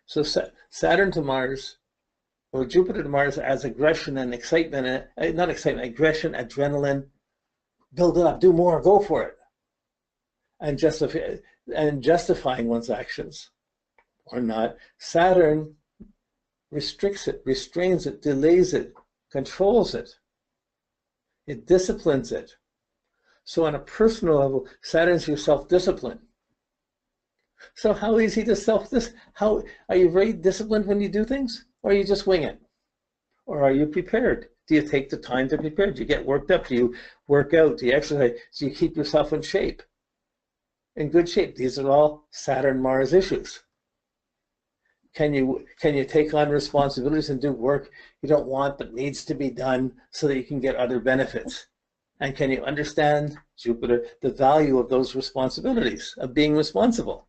So Saturn to Mars, or Jupiter to Mars, as aggression and excitement, not excitement, aggression, adrenaline, build it up, do more, go for it, and justifying one's actions or not. Saturn restricts it, restrains it, delays it, controls it. It disciplines it. So on a personal level, Saturn's your self-discipline. So how easy to how are you very disciplined when you do things, or you just wing it? Or are you prepared? Do you take the time to prepare? Do you get worked up? Do you work out? Do you exercise? Do you keep yourself in shape? In good shape? These are all Saturn-Mars issues. Can you take on responsibilities and do work you don't want but needs to be done so that you can get other benefits? And can you understand, Jupiter, the value of those responsibilities, of being responsible?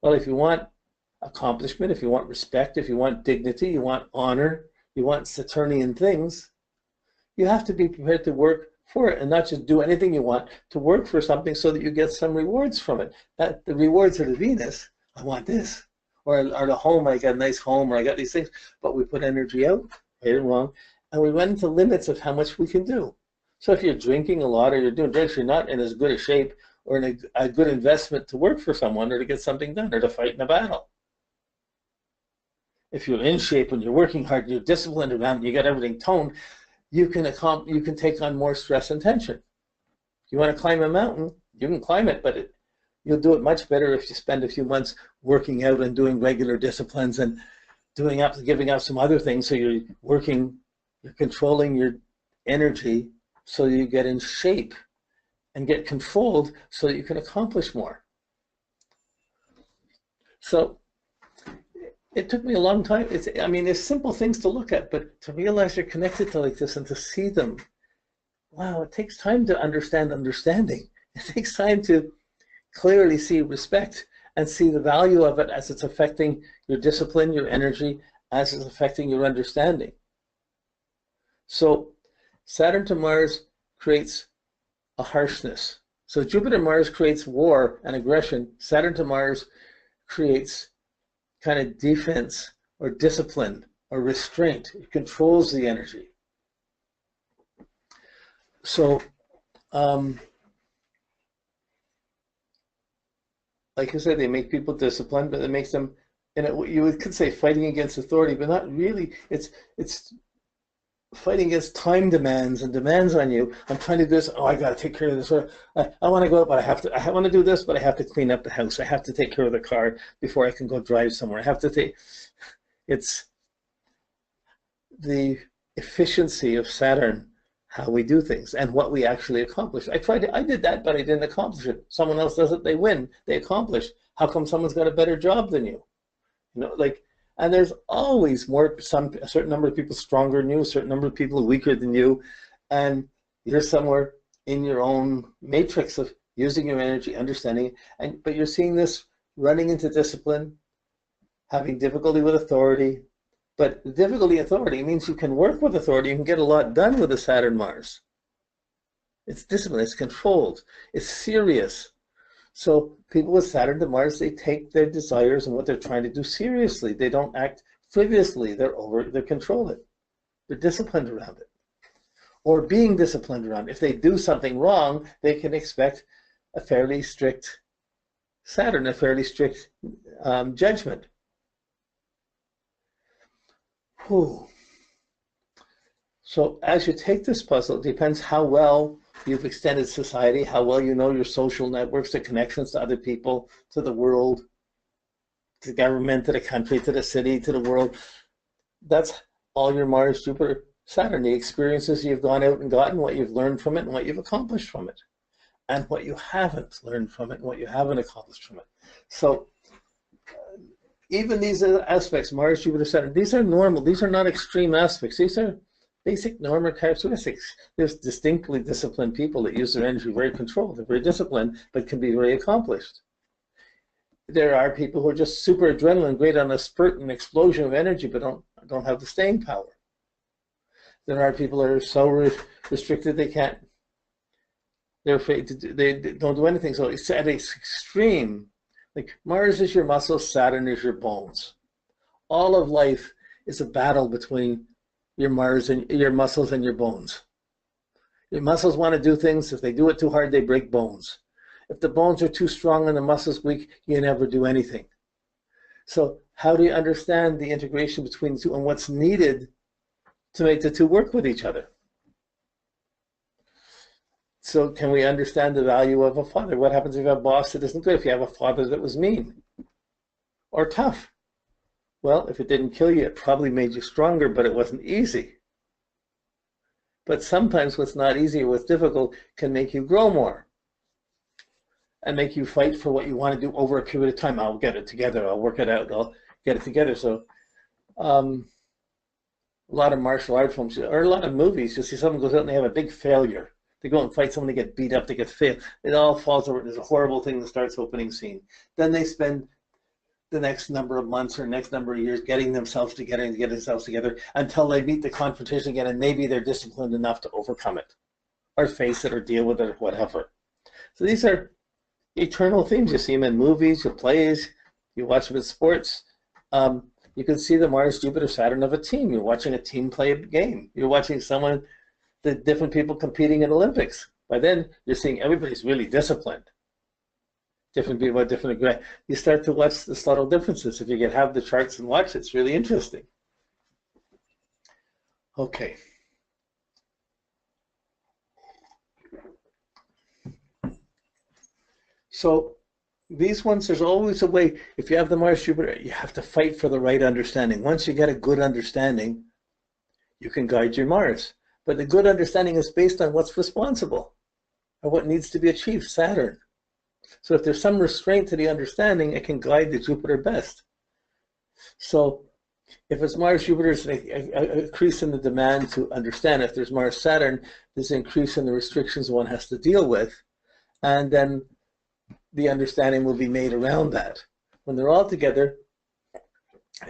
Well, if you want accomplishment, if you want respect, if you want dignity, you want honor, you want Saturnian things, you have to be prepared to work for it and not just do anything you want, to work for something so that you get some rewards from it. That the rewards are the Venus. I want this. Or the home, I got a nice home, or I got these things, but we put energy out, right and wrong, and we went into limits of how much we can do. So if you're drinking a lot or you're doing drugs, you're not in as good a shape or in a good investment to work for someone or to get something done or to fight in a battle. If you're in shape and you're working hard, you're disciplined around, and you got everything toned, you can take on more stress and tension. You want to climb a mountain, you can climb it, but you'll do it much better if you spend a few months working out and doing regular disciplines and giving up some other things. So you're controlling your energy so you get in shape and get controlled so that you can accomplish more. So it took me a long time. I mean, there's simple things to look at, but to realize you're connected to like this and to see them, wow, it takes time to understand understanding. It takes time to clearly see respect and see the value of it as it's affecting your discipline, your energy, as it's affecting your understanding. So Saturn to Mars creates a harshness. So Jupiter Mars creates war and aggression. Saturn to Mars creates kind of defense or discipline or restraint. It controls the energy. So like I said, they make people disciplined, but it makes them, you could say fighting against authority, but not really. It's fighting against time demands and demands on you. I'm trying to do this. Oh, I got to take care of this. Or I want to go out, but I want to do this, but I have to clean up the house. I have to take care of the car before I can go drive somewhere. I have to take. It's the efficiency of Saturn, how we do things and what we actually accomplish. I did that, but I didn't accomplish it. Someone else does it, they win, they accomplish. How come someone's got a better job than you? You know, like, and there's always a certain number of people stronger than you, a certain number of people weaker than you, and you're somewhere in your own matrix of using your energy, understanding it, but you're seeing this running into discipline, having difficulty with authority. But the difficulty in authority means you can work with authority, you can get a lot done with the Saturn-Mars. It's discipline, it's controlled, it's serious. So people with Saturn to Mars, they take their desires and what they're trying to do seriously. They don't act frivolously, they control it. They're disciplined around it. Or being disciplined around it. If they do something wrong, they can expect a fairly strict Saturn, a fairly strict judgment. Whew. So as you take this puzzle, it depends how well you've extended society, how well you know your social networks, the connections to other people, to the world, to the government, to the country, to the city, to the world. That's all your Mars, Jupiter, Saturn, the experiences you've gone out and gotten, what you've learned from it, and what you've accomplished from it, and what you haven't learned from it, and what you haven't accomplished from it. So even these aspects, Mars, Jupiter, Saturn, these are normal. These are not extreme aspects. These are basic normal characteristics. There's distinctly disciplined people that use their energy very controlled. They're very disciplined, but can be very accomplished. There are people who are just super adrenaline, great on a spurt and explosion of energy, but don't have the staying power. There are people that are so restricted they're afraid to do, they don't do anything. So it's at an extreme Like Mars is your muscles, Saturn is your bones. All of life is a battle between your Mars and your muscles and your bones. Your muscles want to do things. If they do it too hard, they break bones. If the bones are too strong and the muscles weak, you never do anything. So how do you understand the integration between the two and what's needed to make the two work with each other? So can we understand the value of a father? What happens if you have a boss that isn't good? If you have a father that was mean or tough? Well, if it didn't kill you, it probably made you stronger, but it wasn't easy. But sometimes what's not easy or what's difficult can make you grow more and make you fight for what you want to do over a period of time. I'll get it together. I'll work it out. I'll get it together. So a lot of martial art films or a lot of movies, you see someone goes out and they have a big failure. They go and fight someone, they get beat up, they get failed. It all falls over. There's a horrible thing that starts opening scene. Then they spend the next number of months or next number of years getting themselves together and getting themselves together until they meet the confrontation again, and maybe they're disciplined enough to overcome it or face it or deal with it or whatever. So these are eternal themes. You see them in movies, your plays, you watch them in sports. You can see the Mars, Jupiter, Saturn of a team. You're watching a team play a game. You're watching someone, the different people competing in Olympics. By then, you're seeing everybody's really disciplined. Different people have different. You start to watch the subtle differences. If you can have the charts and watch, it's really interesting. Okay. So these ones, there's always a way. If you have the Mars, Jupiter, you have to fight for the right understanding. Once you get a good understanding, you can guide your Mars. But the good understanding is based on what's responsible or what needs to be achieved, Saturn. So if there's some restraint to the understanding, it can guide the Jupiter best. So if it's Mars, Jupiter, there's an increase in the demand to understand. If there's Mars, Saturn, there's an increase in the restrictions one has to deal with. And then the understanding will be made around that. When they're all together,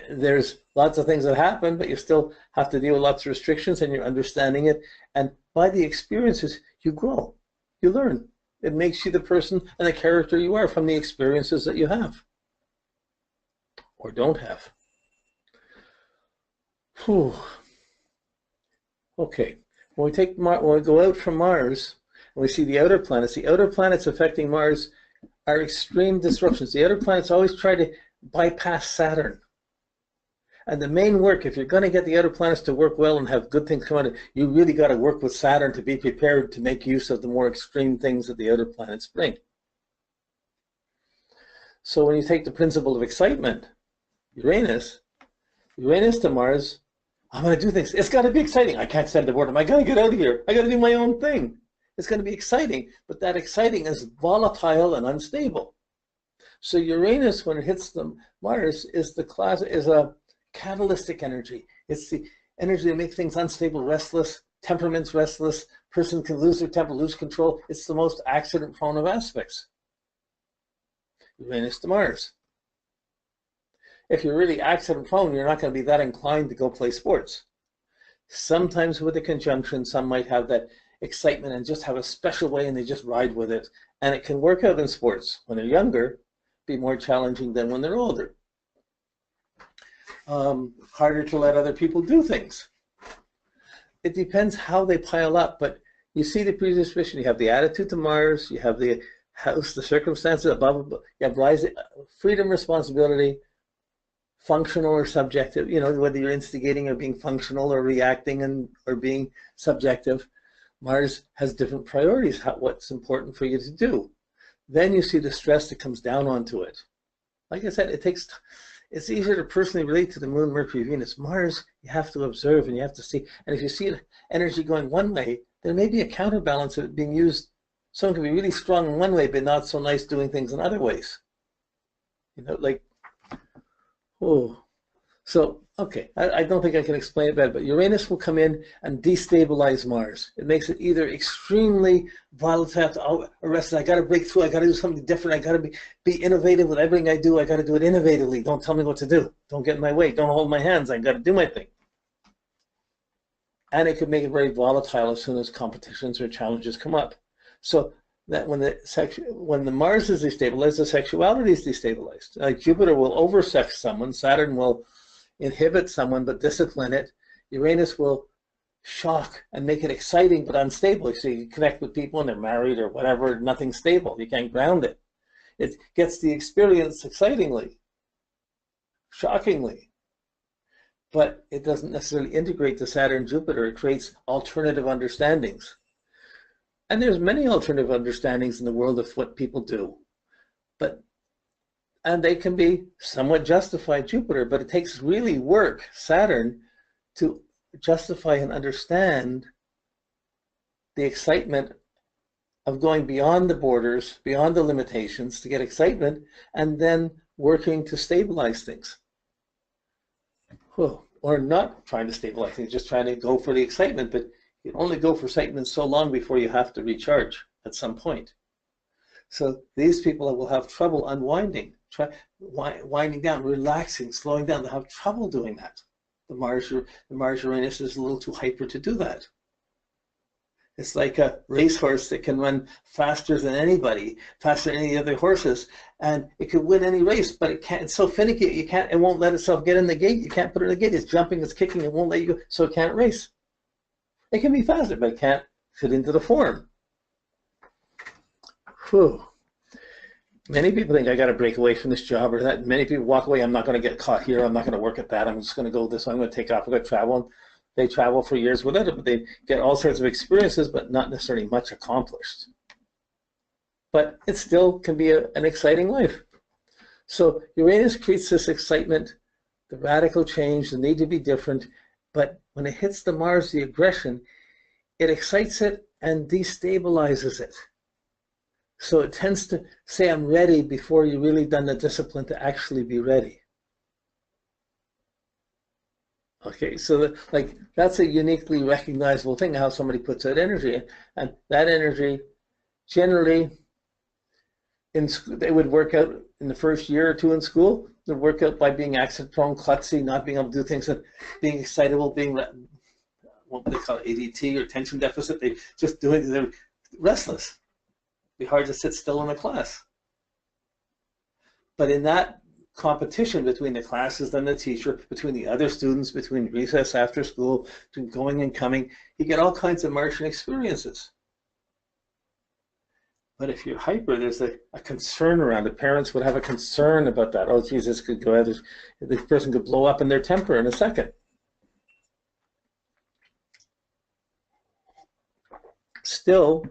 there's lots of things that happen, but you still have to deal with lots of restrictions and you're understanding it. And by the experiences, you grow, you learn. It makes you the person and the character you are from the experiences that you have or don't have. Whew. Okay, when we go out from Mars and we see the outer planets affecting Mars are extreme disruptions. The outer planets always try to bypass Saturn. And the main work, if you're going to get the outer planets to work well and have good things come out of it, you really got to work with Saturn to be prepared to make use of the more extreme things that the outer planets bring. So when you take the principle of excitement, Uranus to Mars, I'm going to do things. It's got to be exciting. I can't stand the boredom. I got to get out of here. I got to do my own thing. It's going to be exciting, but that exciting is volatile and unstable. So Uranus, when it hits the Mars, is a catalytic energy. It's the energy that makes things unstable, restless, temperaments restless, person can lose their temper, lose control. It's the most accident-prone of aspects. Uranus to Mars. If you're really accident-prone, you're not going to be that inclined to go play sports. Sometimes with a conjunction, some might have that excitement and just have a special way and they just ride with it. And it can work out in sports. When they're younger, be more challenging than when they're older. Harder to let other people do things. It depends how they pile up, but you see the predisposition. You have the attitude to Mars, you have the house, the circumstances above, you have rising, freedom, responsibility, functional or subjective, you know, whether you're instigating or being functional or reacting or being subjective. Mars has different priorities, what's important for you to do. Then you see the stress that comes down onto it. Like I said, it's easier to personally relate to the Moon, Mercury, Venus. Mars, you have to observe and you have to see. And if you see energy going one way, there may be a counterbalance of it being used. Someone can be really strong in one way, but not so nice doing things in other ways. You know, like, oh. So, okay, I don't think I can explain it better, but Uranus will come in and destabilize Mars. It makes it either extremely volatile, arrested, I got to break through, I got to do something different, I got to be innovative with everything I do, I got to do it innovatively. Don't tell me what to do. Don't get in my way. Don't hold my hands. I got to do my thing. And it could make it very volatile as soon as competitions or challenges come up. So that when the Mars is destabilized, the sexuality is destabilized. Like Jupiter will oversex someone, Saturn will inhibit someone but discipline it. Uranus will shock and make it exciting but unstable. So you connect with people and they're married or whatever, nothing's stable. You can't ground it. It gets the experience excitingly, shockingly, but it doesn't necessarily integrate to Saturn, Jupiter. It creates alternative understandings. And there's many alternative understandings in the world of what people do, and they can be somewhat justified, Jupiter, but it takes really work, Saturn, to justify and understand the excitement of going beyond the borders, beyond the limitations, to get excitement, and then working to stabilize things. Or not trying to stabilize things, just trying to go for the excitement, but you only go for excitement so long before you have to recharge at some point. So these people will have trouble unwinding, winding down, relaxing, slowing down. They'll have trouble doing that. The Mars Uranus is a little too hyper to do that. It's like a racehorse that can run faster than anybody, faster than any other horses, and it could win any race, but it can't. It's so finicky, it won't let itself get in the gate. You can't put it in the gate. It's jumping, it's kicking, it won't let you go, so it can't race. It can be faster, but it can't fit into the form. Whew. Many people think I got to break away from this job or that. Many people walk away. I'm not going to get caught here. I'm not going to work at that. I'm just going to go this way. I'm going to take off. I'm going to travel. They travel for years without it, but they get all sorts of experiences, but not necessarily much accomplished. But it still can be an exciting life. So Uranus creates this excitement, the radical change, the need to be different. But when it hits the Mars, the aggression, it excites it and destabilizes it. So it tends to say, I'm ready, before you've really done the discipline to actually be ready. Okay, so that's a uniquely recognizable thing, how somebody puts that energy in. And that energy, generally, they would work out in the first year or two in school. They work out by being accident-prone, klutzy, not being able to do things, and being excitable, being what they call ADT or attention deficit. They're restless. It'd be hard to sit still in a class. But in that competition between the classes and the teacher, between the other students, between recess after school, between going and coming, you get all kinds of Martian experiences. But if you're hyper, there's a concern around it. Parents would have a concern about that. Oh, Jesus, could go out. This person could blow up in their temper in a second. Still,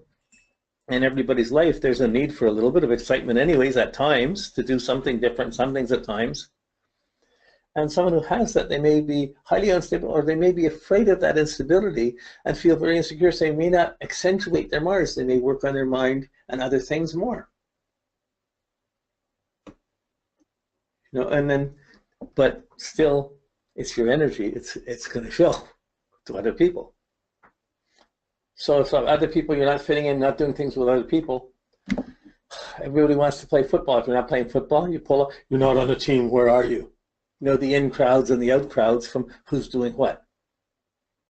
in everybody's life, there's a need for a little bit of excitement anyways at times, to do something different, some things at times. And someone who has that, they may be highly unstable, or they may be afraid of that instability and feel very insecure, so they may not accentuate their Mars. They may work on their mind and other things more. And then, but still, it's your energy. It's going to show to other people. So if other people, you're not fitting in, not doing things with other people, everybody wants to play football. If you're not playing football, you pull up, you're not on the team, where are you? The in crowds and the out crowds from who's doing what.